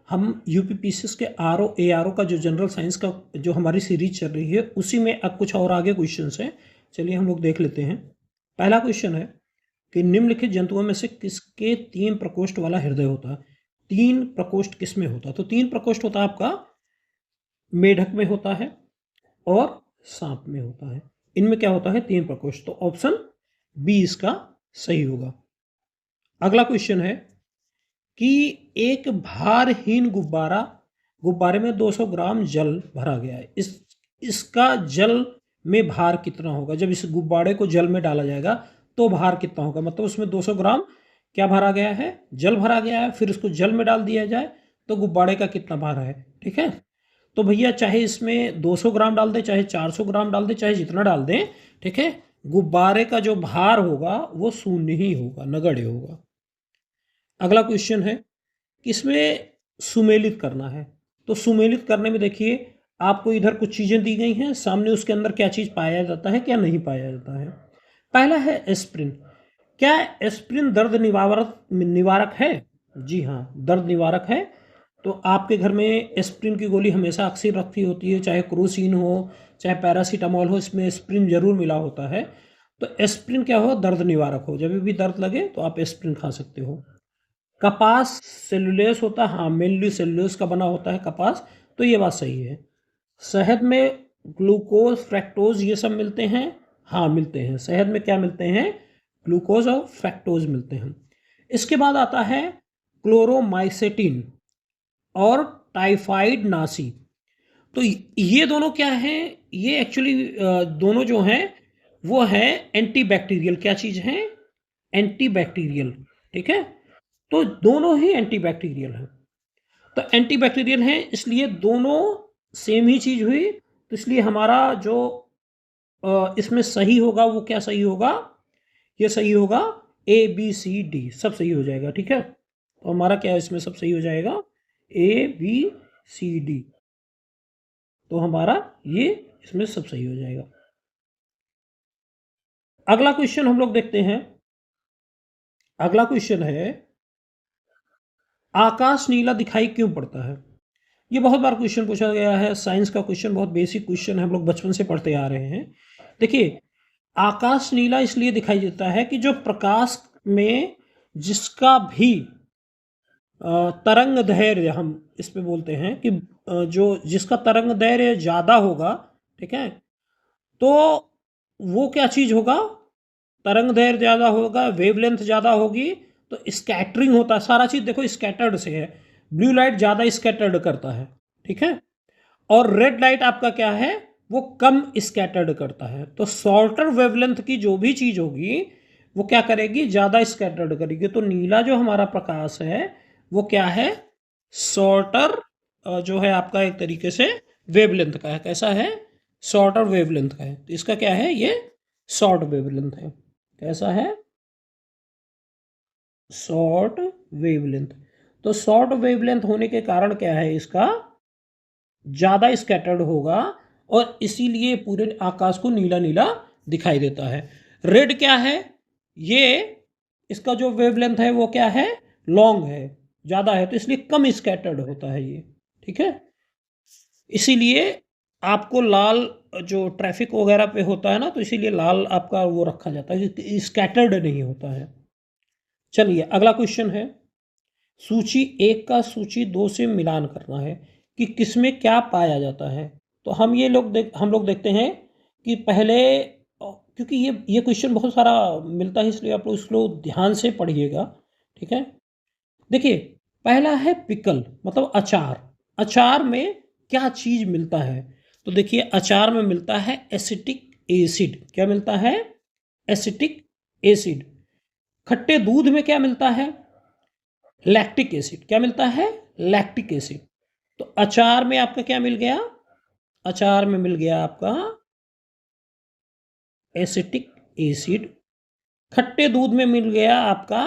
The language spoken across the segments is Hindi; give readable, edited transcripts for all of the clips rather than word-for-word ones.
हम यूपीपीसीएस के आरओ एआरओ का जो जनरल साइंस का जो हमारी सीरीज चल रही है उसी में अब कुछ और आगे क्वेश्चंस हैं। चलिए हम लोग देख लेते हैं। पहला क्वेश्चन है कि निम्नलिखित जंतुओं में से किसके 3 प्रकोष्ठ वाला हृदय होता है? 3 प्रकोष्ठ किस में होता है? तो 3 प्रकोष्ठ होता है आपका मेढक में होता है और सांप में होता है। इनमें क्या होता है? 3 प्रकोष्ठ। तो ऑप्शन बी इसका सही होगा। अगला क्वेश्चन है कि एक भारहीन गुब्बारे में 200 ग्राम जल भरा गया है। इसका जल में भार कितना होगा? जब इस गुब्बारे को जल में डाला जाएगा तो भार कितना होगा? मतलब उसमें 200 ग्राम क्या भरा गया है? जल भरा गया है। फिर उसको जल में डाल दिया जाए तो गुब्बारे का कितना भार है? ठीक है, तो भैया चाहे इसमें 200 ग्राम डाल दें, चाहे 400 ग्राम डाल दें, चाहे जितना डाल दें, ठीक है, गुब्बारे का जो भार होगा वो शून्य ही होगा, नगण्य होगा। अगला क्वेश्चन है कि इसमें सुमेलित करना है। तो सुमेलित करने में देखिए आपको इधर कुछ चीज़ें दी गई हैं, सामने उसके अंदर क्या चीज़ पाया जाता है, क्या नहीं पाया जाता है। पहला है एस्प्रिन। क्या एस्प्रिन दर्द निवारक है? जी हाँ, दर्द निवारक है। तो आपके घर में एस्प्रिन की गोली हमेशा अक्सर रखी होती है, चाहे क्रोसिन हो, चाहे पैरासीटामोल हो, इसमें एस्प्रिन जरूर मिला होता है। तो एस्प्रिन क्या हो? दर्द निवारक हो। जब भी दर्द लगे तो आप एस्प्रिन खा सकते हो। कपास सेलुलोज होता है, हाँ, मेनली सेलुलोज का बना होता है कपास, तो ये बात सही है। शहद में ग्लूकोज, फ्रैक्टोज ये सब मिलते हैं, हाँ मिलते हैं। शहद में क्या मिलते हैं? ग्लूकोज और फ्रैक्टोज मिलते हैं। इसके बाद आता है क्लोरोमाइसेटिन और टाइफाइड नासी। तो ये दोनों क्या हैं? ये एक्चुअली दोनों जो हैं वो है एंटीबैक्टीरियल। क्या चीज़ है? एंटीबैक्टीरियल। ठीक है, तो दोनों ही एंटीबैक्टीरियल हैं। तो एंटीबैक्टीरियल हैं इसलिए दोनों सेम ही चीज़ हुई। तो इसलिए हमारा जो इसमें सही होगा वो क्या सही होगा? ये सही होगा ए बी सी डी, सब सही हो जाएगा। ठीक है, तो हमारा क्या इसमें सब सही हो जाएगा? ए बी सी डी, तो हमारा ये इसमें सब सही हो जाएगा। अगला क्वेश्चन हम लोग देखते हैं। अगला क्वेश्चन है आकाश नीला दिखाई क्यों पड़ता है? ये बहुत बार क्वेश्चन पूछा गया है, साइंस का क्वेश्चन, बहुत बेसिक क्वेश्चन है, हम लोग बचपन से पढ़ते आ रहे हैं। देखिए, आकाश नीला इसलिए दिखाई देता है कि जो प्रकाश में जिसका भी तरंग दैर्घ्य, हम इस पे बोलते हैं कि जो जिसका तरंग दैर्घ्य ज़्यादा होगा, ठीक है, तो वो क्या चीज़ होगा? तरंग दैर्घ्य ज़्यादा होगा, वेवलेंथ ज़्यादा होगी, तो स्कैटरिंग होता है। सारा चीज़ देखो स्कैटर्ड से है। ब्लू लाइट ज़्यादा स्कैटर्ड करता है, ठीक है, और रेड लाइट आपका क्या है? वो कम स्कैटर्ड करता है। तो शॉर्टर वेवलेंथ की जो भी चीज़ होगी वो क्या करेगी? ज़्यादा स्कैटर्ड करेगी। तो नीला जो हमारा प्रकाश है वो क्या है? शॉर्टर जो है आपका एक तरीके से वेवलेंथ का है। कैसा है? शॉर्टर वेवलेंथ का है। तो इसका क्या है? ये शॉर्ट वेवलेंथ है। कैसा है? Short wavelength. तो शॉर्ट वेवलेंथ होने के कारण क्या है? इसका ज़्यादा स्कैटर्ड होगा और इसीलिए पूरे आकाश को नीला नीला दिखाई देता है। रेड क्या है? ये इसका जो वेवलेंथ है वो क्या है? लॉन्ग है, ज़्यादा है, तो इसलिए कम स्कैटर्ड होता है ये। ठीक है, इसीलिए आपको लाल जो ट्रैफिक वगैरह पे होता है ना, तो इसीलिए लाल आपका वो रखा जाता है कि स्कैटर्ड नहीं होता है। चलिए अगला क्वेश्चन है, सूची 1 का सूची 2 से मिलान करना है कि किसमें क्या पाया जाता है। तो हम लोग देखते हैं कि पहले, क्योंकि ये क्वेश्चन बहुत सारा मिलता है इसलिए आप लोग इसको ध्यान से पढ़िएगा। ठीक है, देखिए पहला है पिकल, मतलब अचार। अचार में क्या चीज़ मिलता है? तो देखिए अचार में मिलता है एसिटिक एसिड। क्या मिलता है? Acetic acid. खट्टे दूध में क्या मिलता है? Lactic acid. क्या मिलता है? Lactic acid. तो अचार में आपका क्या मिल गया? अचार में मिल गया आपका एसिटिक एसिड। खट्टे दूध में मिल गया आपका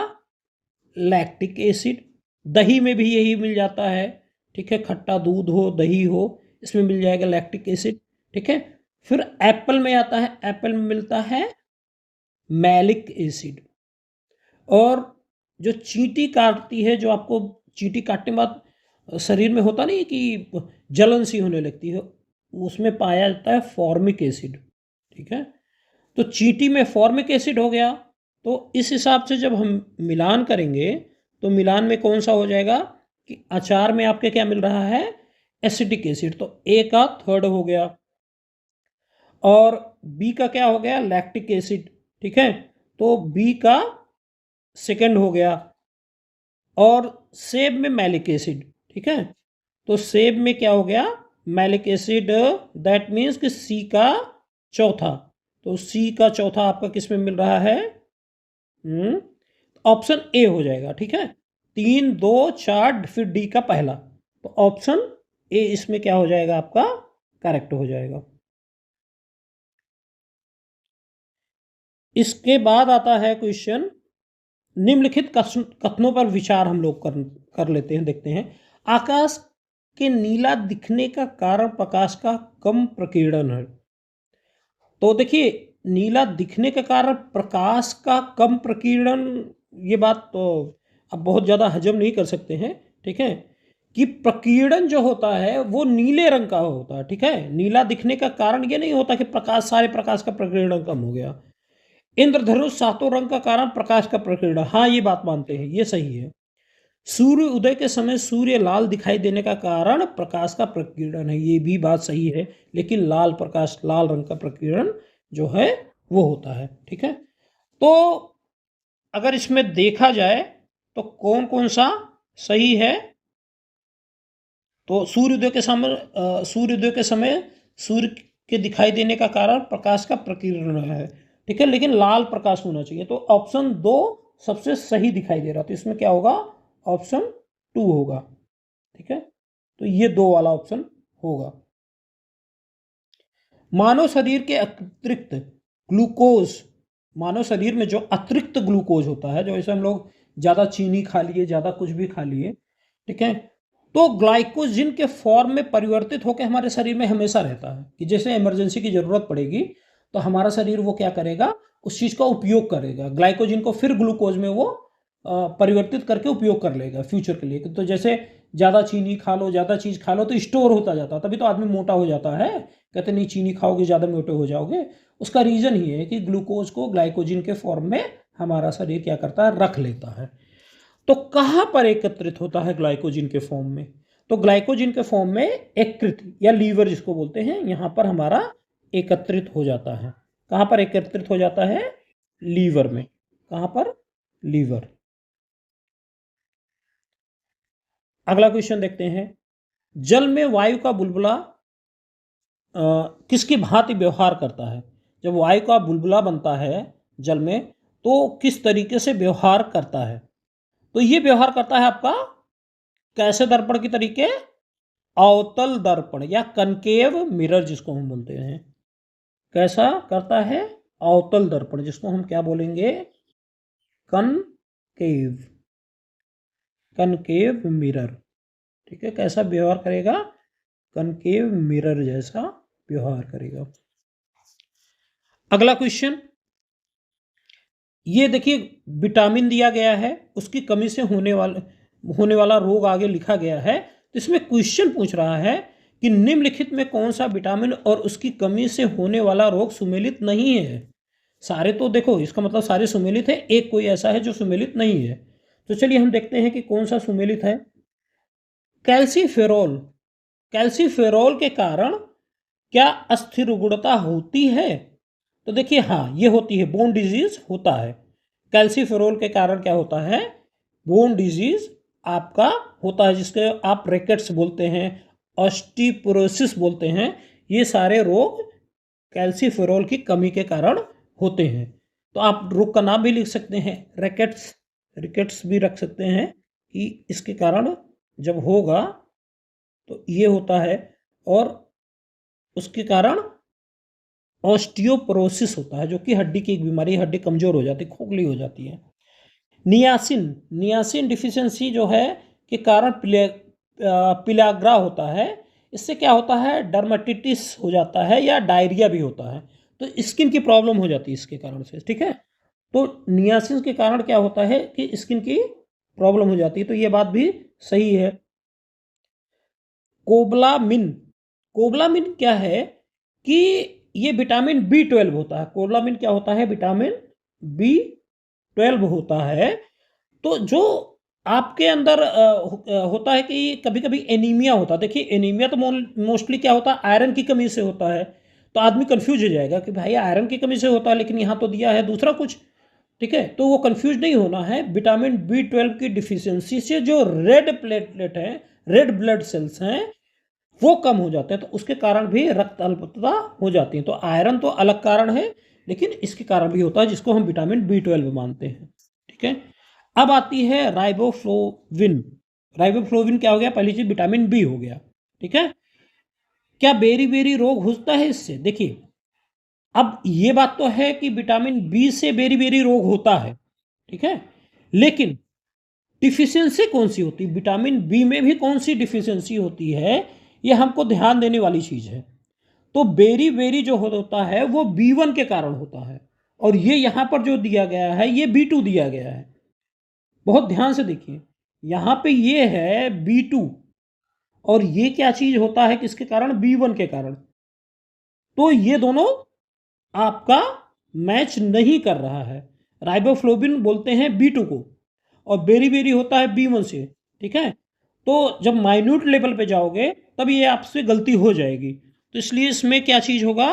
लैक्टिक एसिड। दही में भी यही मिल जाता है। ठीक है, खट्टा दूध हो, दही हो, इसमें मिल जाएगा लैक्टिक एसिड। ठीक है, फिर एप्पल में आता है, एप्पल में मिलता है मैलिक एसिड। और जो चींटी काटती है, जो आपको चींटी काटने के बाद शरीर में होता नहीं कि जलन सी होने लगती है, उसमें पाया जाता है फॉर्मिक एसिड। ठीक है, तो चींटी में फॉर्मिक एसिड हो गया, तो इस हिसाब से जब हम मिलान करेंगे तो मिलान में कौन सा हो जाएगा कि अचार में आपके क्या मिल रहा है, एसिटिक एसिड, तो ए का थर्ड हो गया, और बी का क्या हो गया, लैक्टिक एसिड। ठीक है, तो बी का सेकंड हो गया, और सेब में मैलिक एसिड। ठीक है, तो सेब में क्या हो गया, मैलिक एसिड, दैट मीन्स कि सी का चौथा, तो सी का चौथा आपका किस में मिल रहा है, ऑप्शन ए हो जाएगा। ठीक है, 3, 2, 4 फिर डी का पहला, तो ऑप्शन ए इसमें क्या हो जाएगा, आपका करेक्ट हो जाएगा। इसके बाद आता है क्वेश्चन, निम्नलिखित कथनों पर विचार हम लोग कर लेते हैं, देखते हैं। आकाश के नीला दिखने का कारण प्रकाश का कम प्रकीर्णन है। तो देखिए, नीला दिखने के कारण प्रकाश का कम प्रकीर्णन, ये बात तो अब बहुत ज़्यादा हजम नहीं कर सकते हैं। ठीक है, कि प्रकीर्णन जो होता है वो नीले रंग का होता है। ठीक है, नीला दिखने का कारण ये नहीं होता कि प्रकाश, सारे प्रकाश का प्रकीर्णन कम हो गया। इंद्रधनुष सातों रंग का कारण प्रकाश का प्रकीर्णन, हाँ ये बात मानते हैं, ये सही है। सूर्य उदय के समय सूर्य लाल दिखाई देने का कारण प्रकाश का प्रकीर्णन है, ये भी बात सही है, लेकिन लाल प्रकाश, लाल रंग का प्रकीर्णन जो है वो होता है। ठीक है, तो अगर इसमें देखा जाए तो कौन कौन सा सही है, तो सूर्योदय के समय, सूर्योदय के समय सूर्य के दिखाई देने का कारण प्रकाश का प्रकीर्णन है। ठीक है, लेकिन लाल प्रकाश होना चाहिए, तो ऑप्शन 2 सबसे सही दिखाई दे रहा, तो इसमें क्या होगा, ऑप्शन 2 होगा। ठीक है, तो ये 2 वाला ऑप्शन होगा। मानव शरीर के अतिरिक्त ग्लूकोज, मानव शरीर में जो अतिरिक्त ग्लूकोज होता है, जो जैसे हम लोग ज़्यादा चीनी खा लिए, ज़्यादा कुछ भी खा लिए, ठीक है, तो ग्लाइकोजिन के फॉर्म में परिवर्तित होकर हमारे शरीर में हमेशा रहता है, कि जैसे इमरजेंसी की ज़रूरत पड़ेगी तो हमारा शरीर वो क्या करेगा, उस चीज़ का उपयोग करेगा, ग्लाइकोजिन को फिर ग्लूकोज में वो परिवर्तित करके उपयोग कर लेगा फ्यूचर के लिए। तो जैसे ज़्यादा चीनी खा लो, ज़्यादा चीज़ खा लो, तो स्टोर होता जाता है, तभी तो आदमी मोटा हो जाता है। कहते नहीं चीनी खाओगे ज़्यादा मोटे हो जाओगे, उसका रीज़न ही है कि ग्लूकोज को ग्लाइकोजिन के फॉर्म में हमारा शरीर क्या करता है, रख लेता है। तो कहाँ पर एकत्रित होता है ग्लाइकोजिन के फॉर्म में, तो ग्लाइकोजिन के फॉर्म में एकत्रित, या लीवर जिसको बोलते हैं, यहाँ पर हमारा एकत्रित हो जाता है। कहाँ पर एकत्रित हो जाता है, लीवर में। कहाँ पर, लीवर। अगला क्वेश्चन देखते हैं, जल में वायु का बुलबुला किसकी भांति व्यवहार करता है। जब वायु का बुलबुला बनता है जल में, तो किस तरीके से व्यवहार करता है, तो ये व्यवहार करता है आपका कैसे दर्पण की तरीके, अवतल दर्पण या कनकेव मिरर जिसको हम बोलते हैं। कैसा करता है, अवतल दर्पण, जिसको हम क्या बोलेंगे, कनकेव, कनकेव मिरर। ठीक है, कैसा व्यवहार करेगा, कनकेव मिरर जैसा व्यवहार करेगा। अगला क्वेश्चन, ये देखिए विटामिन दिया गया है, उसकी कमी से होने वाला रोग आगे लिखा गया है, तो इसमें क्वेश्चन पूछ रहा है कि निम्नलिखित में कौन सा विटामिन और उसकी कमी से होने वाला रोग सुमेलित नहीं है। सारे तो देखो, इसका मतलब सारे सुमेलित है, एक कोई ऐसा है जो सुमेलित नहीं है। तो चलिए हम देखते हैं कि कौन सा सुमेलित है। कैल्सीफेरोल, कैल्सीफेरोल के कारण क्या अस्थिर रुग्णता होती है, तो देखिए हाँ ये होती है, बोन डिजीज होता है। कैल्सीफेरोल के कारण क्या होता है, बोन डिजीज आपका होता है, जिसके आप रिकेट्स बोलते हैं, ऑस्टियोपोरोसिस बोलते हैं, ये सारे रोग कैल्सीफेरोल की कमी के कारण होते हैं। तो आप रोग का नाम भी लिख सकते हैं, रिकेट्स, रिकेट्स भी रख सकते हैं, कि इसके कारण जब होगा तो ये होता है, और उसके कारण ऑस्टियोपोरोसिस होता है, जो कि हड्डी की एक बीमारी, हड्डी कमजोर हो जाती है, खोखली हो जाती है। नियासिन, नियासिन डिफिशियंसी जो है के कारण पिलाग्रा होता है, इससे क्या होता है, डर्मेटिटिस हो जाता है, या डायरिया भी होता है, तो स्किन की प्रॉब्लम हो जाती है इसके कारण से। ठीक है, तो नियासिन के कारण क्या होता है कि स्किन की प्रॉब्लम हो जाती है, तो ये बात भी सही है। कोबलामिन। कोबलामिन क्या है कि ये विटामिन B12 होता है। कोबलामिन क्या होता है? विटामिन B12 होता है। तो जो आपके अंदर होता है कि कभी-कभी एनीमिया होता है। देखिए एनीमिया तो मोस्टली क्या होता है? आयरन की कमी से होता है। तो आदमी कंफ्यूज हो जाएगा कि भाई आयरन की कमी से होता है, लेकिन यहाँ तो दिया है दूसरा कुछ। ठीक है, तो वो कंफ्यूज नहीं होना है। विटामिन B12 की डिफिशियंसी से जो रेड प्लेटलेट है, रेड ब्लड सेल्स हैं, वो कम हो जाते हैं, तो उसके कारण भी रक्त अल्पता हो जाती है। तो आयरन तो अलग कारण है, लेकिन इसके कारण भी होता है, जिसको हम विटामिन B12 मानते हैं। ठीक है, अब आती है राइबोफ्लोविन। राइबोफ्लोविन क्या हो गया? पहली चीज विटामिन बी हो गया। ठीक है, क्या बेरी बेरी रोग होता है इससे? देखिए अब ये बात तो है कि विटामिन बी से बेरी बेरी रोग होता है। ठीक है, लेकिन डिफिशियंसी कौन सी होती है? विटामिन बी में भी कौन सी डिफिशियंसी होती है, ये हमको ध्यान देने वाली चीज है। तो बेरी बेरी जो होता है वो B1 के कारण होता है, और ये यहां पर जो दिया गया है ये B2 दिया गया है। बहुत ध्यान से देखिए, यहां पे ये है B2, और ये क्या चीज होता है किसके कारण? B1 के कारण। तो ये दोनों आपका मैच नहीं कर रहा है। राइबोफ्लोविन बोलते हैं B2 को, और बेरी बेरी होता है B1 से। ठीक है, तो जब माइन्यूट लेवल पे जाओगे तब ये आपसे गलती हो जाएगी। तो इसलिए इसमें क्या चीज होगा?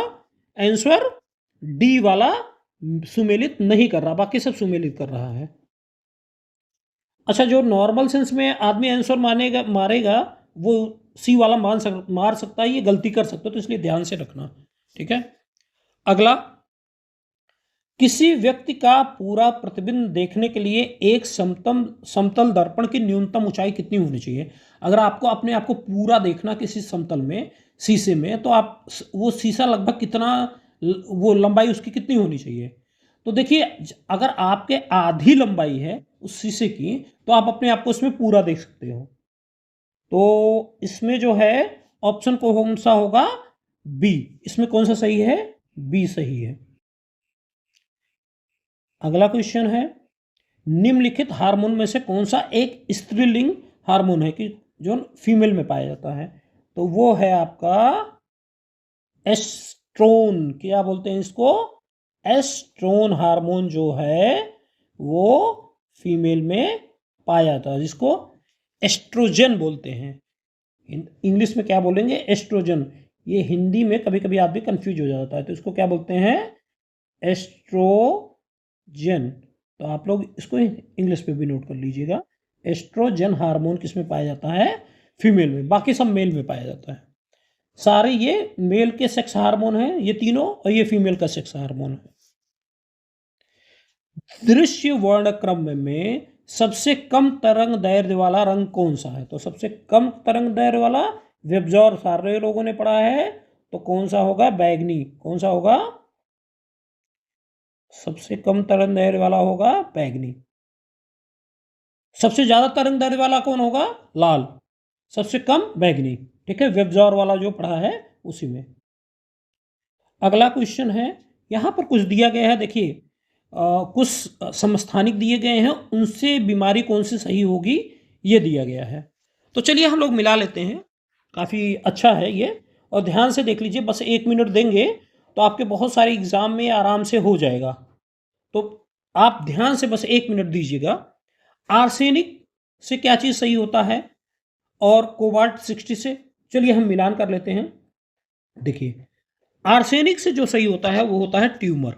आंसर डी वाला सुमेलित नहीं कर रहा, बाकी सब सुमेलित कर रहा है। अच्छा, जो नॉर्मल सेंस में आदमी आंसर मानेगा मारेगा वो सी वाला मार सकता है, ये गलती कर सकता है, तो इसलिए ध्यान से रखना। ठीक है, अगला, किसी व्यक्ति का पूरा प्रतिबिंब देखने के लिए एक समतल दर्पण की न्यूनतम ऊंचाई कितनी होनी चाहिए? अगर आपको अपने आप को पूरा देखना किसी समतल में, शीशे में, तो आप वो शीशा लगभग कितना, वो लंबाई उसकी कितनी होनी चाहिए? तो देखिए अगर आपके आधी लंबाई है उस शीशे की, तो आप अपने आप को उसमें पूरा देख सकते हो। तो इसमें जो है ऑप्शन कौन सा होगा? बी। इसमें कौन सा सही है? बी सही है। अगला क्वेश्चन है, निम्नलिखित हार्मोन में से कौन सा एक स्त्रीलिंग हार्मोन है कि जो फीमेल में पाया जाता है? तो वो है आपका एस्ट्रोन। क्या बोलते हैं इसको? एस्ट्रोन हार्मोन जो है वो फीमेल में पाया जाता है, जिसको एस्ट्रोजन बोलते हैं। इंग्लिश में क्या बोलेंगे? एस्ट्रोजन। ये हिंदी में कभी कभी आदमी कंफ्यूज हो जाता है, तो इसको क्या बोलते हैं? एस्ट्रोजन। तो आप लोग इसको इंग्लिश पे भी नोट कर लीजिएगा। एस्ट्रोजन हार्मोन किस में पाया जाता है? फीमेल में। बाकी सब मेल में पाया जाता है। सारे ये मेल के सेक्स हार्मोन हैं ये तीनों, और ये फीमेल का सेक्स हार्मोन है। दृश्य वर्णक्रम में सबसे कम तरंग दैर्ध्य वाला रंग कौन सा है? तो सबसे कम तरंग दैर्ध्य वाला वेबजॉर सारे लोगों ने पढ़ा है, तो कौन सा होगा? बैगनी। कौन सा होगा? सबसे कम तरंग दैर्ध्य वाला होगा बैगनी। सबसे ज्यादा तरंग दैर्ध्य वाला कौन होगा? लाल। सबसे कम बैगनी। ठीक है, वेबजॉर वाला जो पढ़ा है उसी में। अगला क्वेश्चन है, यहां पर कुछ दिया गया है, देखिए कुछ समस्थानिक दिए गए हैं, उनसे बीमारी कौन सी सही होगी ये दिया गया है। तो चलिए हम लोग मिला लेते हैं, काफ़ी अच्छा है ये। और ध्यान से देख लीजिए, बस 1 मिनट देंगे तो आपके बहुत सारे एग्जाम में आराम से हो जाएगा। तो आप ध्यान से बस 1 मिनट दीजिएगा। आर्सेनिक से क्या चीज़ सही होता है, और कोबाल्ट 60 से? चलिए हम मिलान कर लेते हैं। देखिए आर्सेनिक से जो सही होता है वो होता है ट्यूमर,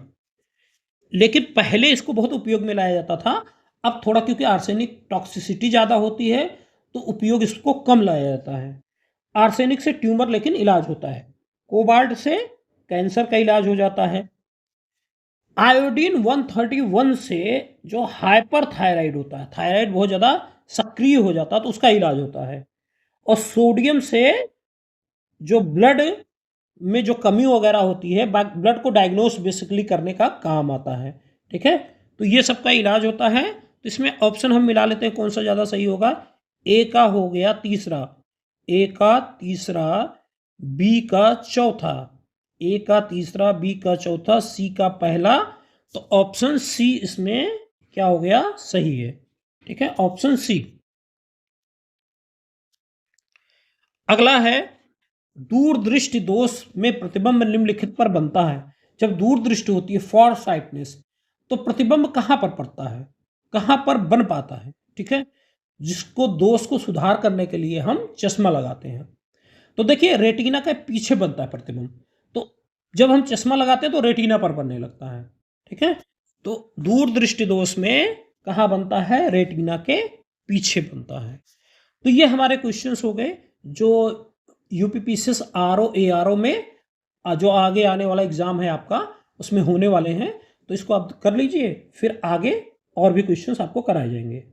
लेकिन पहले इसको बहुत उपयोग में लाया जाता था। अब थोड़ा क्योंकि आर्सेनिक टॉक्सिसिटी ज़्यादा होती है तो उपयोग इसको कम लाया जाता है। आर्सेनिक से ट्यूमर लेकिन इलाज होता है। कोबाल्ट से कैंसर का इलाज हो जाता है। आयोडीन 131 से जो हाइपर थायराइड होता है, थायराइड बहुत ज़्यादा सक्रिय हो जाता है, तो उसका इलाज होता है। और सोडियम से जो ब्लड में जो कमी वगैरह होती है, ब्लड को डायग्नोस बेसिकली करने का काम आता है। ठीक है, तो ये सब का इलाज होता है। तो इसमें ऑप्शन हम मिला लेते हैं, कौन सा ज़्यादा सही होगा? ए का हो गया तीसरा, ए का तीसरा, बी का चौथा, ए का तीसरा, बी का चौथा, सी का पहला। तो ऑप्शन सी इसमें क्या हो गया? सही है। ठीक है, ऑप्शन सी। अगला है दूरदृष्टि दोष में प्रतिबिंब निम्नलिखित पर बनता है। जब दूरदृष्टि होती है, फॉर साइटनेस, तो प्रतिबिंब कहाँ पर पड़ता है, कहाँ पर बन पाता है, ठीक है, जिसको दोष को सुधार करने के लिए हम चश्मा लगाते हैं। तो देखिए रेटिना के पीछे बनता है प्रतिबिंब, तो जब हम चश्मा लगाते हैं तो रेटिना पर बनने लगता है, ठीक है। तो दूरदृष्टि दोष में कहाँ बनता है, रेटिना के पीछे बनता है। तो ये हमारे क्वेश्चंस हो गए जो यूपीपीसीएस आरओ एआरओ में जो आगे आने वाला एग्जाम है आपका उसमें होने वाले हैं। तो इसको आप कर लीजिए, फिर आगे और भी क्वेश्चंस आपको कराए जाएंगे।